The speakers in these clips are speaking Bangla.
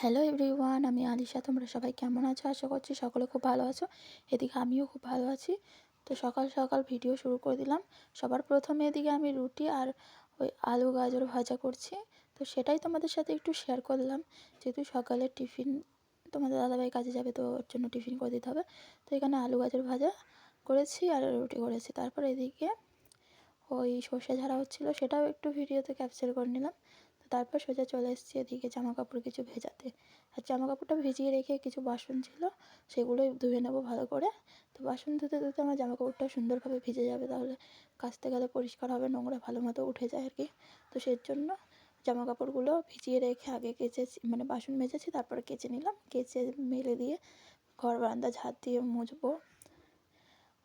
হ্যালো এভরিওয়ান, আমি আলিশা। তোমরা সবাই কেমন আছো? আশা করছি সকলে খুব ভালো আছো। এদিকে আমিও খুব ভালো আছি। তো সকাল সকাল ভিডিও শুরু করে দিলাম। সবার প্রথমে এদিকে আমি রুটি আর ওই আলু গাজর ভাজা করছি। তো সেটাই তোমাদের সাথে একটু শেয়ার করলাম, যেহেতু সকালের টিফিন তোমাদের দাদাভাই কাজে যাবে, তো ওর জন্য টিফিন করে দিতে হবে। তো এখানে আলু গাজর ভাজা করেছি আর রুটি করেছি। তারপর এদিকে ওই সর্ষে ঝাড়া হচ্ছিলো, সেটাও একটু ভিডিওতে ক্যাপচার করে নিলাম। তো তারপর সোজা চলে এসেছি এদিকে জামা কাপড় কিছু ভেজাতে। আর জামা কাপড়টা ভিজিয়ে রেখে কিছু বাসন ছিল, সেগুলোই ধুয়ে নেবো ভালো করে। তো বাসন ধুতে ধুতে আমার জামা কাপড়টা সুন্দরভাবে ভিজে যাবে, তাহলে কাচতে গেলে পরিষ্কার হবে, নোংরা ভালো মতো উঠে যায় আর কি। তো সেই জন্য জামা কাপড়গুলো ভিজিয়ে রেখে আগে কেচেছি, মানে বাসন মেজেছি, তারপরে কেচে নিলাম। কেচে মেলে দিয়ে ঘর বারান্দা ঝাড় দিয়ে মুছবো।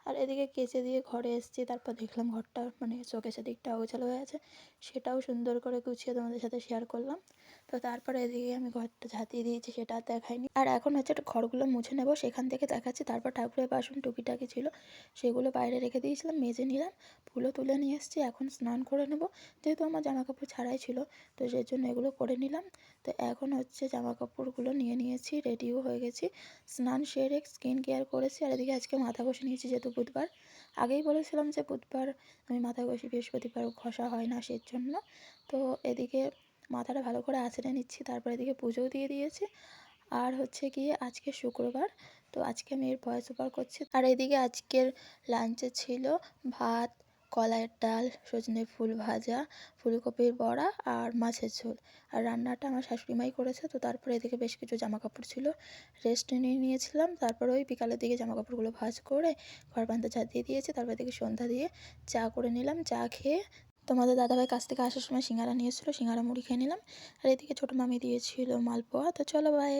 আর এদিকে কেচে দিয়ে ঘরে এসেছি, তারপর দেখলাম ঘরটা মানে শোকেসের দিকটা অগোছালো হয়ে আছে, সেটাও সুন্দর করে গুছিয়ে তোমাদের সাথে শেয়ার করলাম। তো তারপরে এদিকে আমি ঘরটা ঝাঁটিয়ে দিয়েছি, সেটা আর দেখাইনি। আর এখন হচ্ছে একটা ঘরগুলো মুছে নেবো, সেখান থেকে দেখাচ্ছি। তারপর ঠাকুরের বাসন টুকিটাকি ছিল, সেগুলো বাইরে রেখে দিয়েছিলাম, মেজে নিলাম, ফুলও তুলে নিয়ে এসেছি। এখন স্নান করে নেব, যেহেতু আমার জামা কাপড় ছাড়াই ছিল, তো সেই জন্য এগুলো করে নিলাম। তো এখন হচ্ছে জামা কাপড়গুলো নিয়ে নিয়েছি, রেডিও হয়ে গেছি, স্নান সেরে স্কিন কেয়ার করেছি। আর এদিকে আজকে মাথা ঘষে নিয়েছি, যেহেতু বুধবার। আগেই বলেছিলাম যে বুধবার আমি মাথা ঘষি, বৃহস্পতিবার ঘষা হয় না, সেই জন্য। তো এদিকে মাথাটা ভালো করে আঁচড়ে নিচ্ছি, তারপর এদিকে পুজোও দিয়ে দিয়েছি। আর হচ্ছে গিয়ে আজকে শুক্রবার, তো আজকে আমি এর ভয়েস ওভার করছি। আর এদিকে আজকের লাঞ্চে ছিল ভাত, কলাইয়ের ডাল, সজনে ফুল ভাজা, ফুলকপির বড়া আর মাছের ঝোল। আর রান্নাটা আমার শাশুড়িমাই করেছে। তো তারপরে এদিকে বেশ কিছু জামা কাপড় ছিল, রেস্ট নিয়ে নিয়েছিলাম। তারপর ওই বিকালের দিকে জামা কাপড়গুলো ভাঁজ করে ঘর বারান্দা ঝাড় দিয়ে দিয়েছি। তারপর এদিকে সন্ধ্যা দিয়ে চা করে নিলাম। চা খেয়ে তোমাদের দাদাভাই কাছ থেকে আসার সময় সিঙ্গারা নিয়ে এসেছিলো, সিঙ্গারা মুড়ি খেয়ে নিলাম। আর এদিকে ছোটো মামি দিয়েছিল মালপোয়া। তো চলো, বাই।